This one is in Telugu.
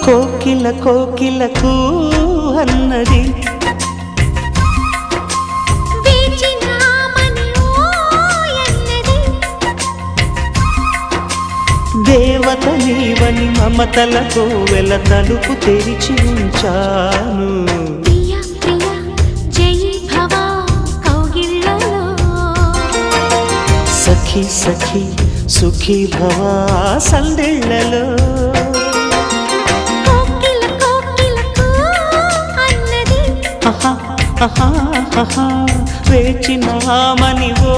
కోకిల కోకిలకు అన్నది దేవత నీవని మమతలతో వెల తలుపు తెరిచి ఉంచాను. సఖీ సఖీ సుఖీ భవ సందేళ్లలో వేచినామని ఓ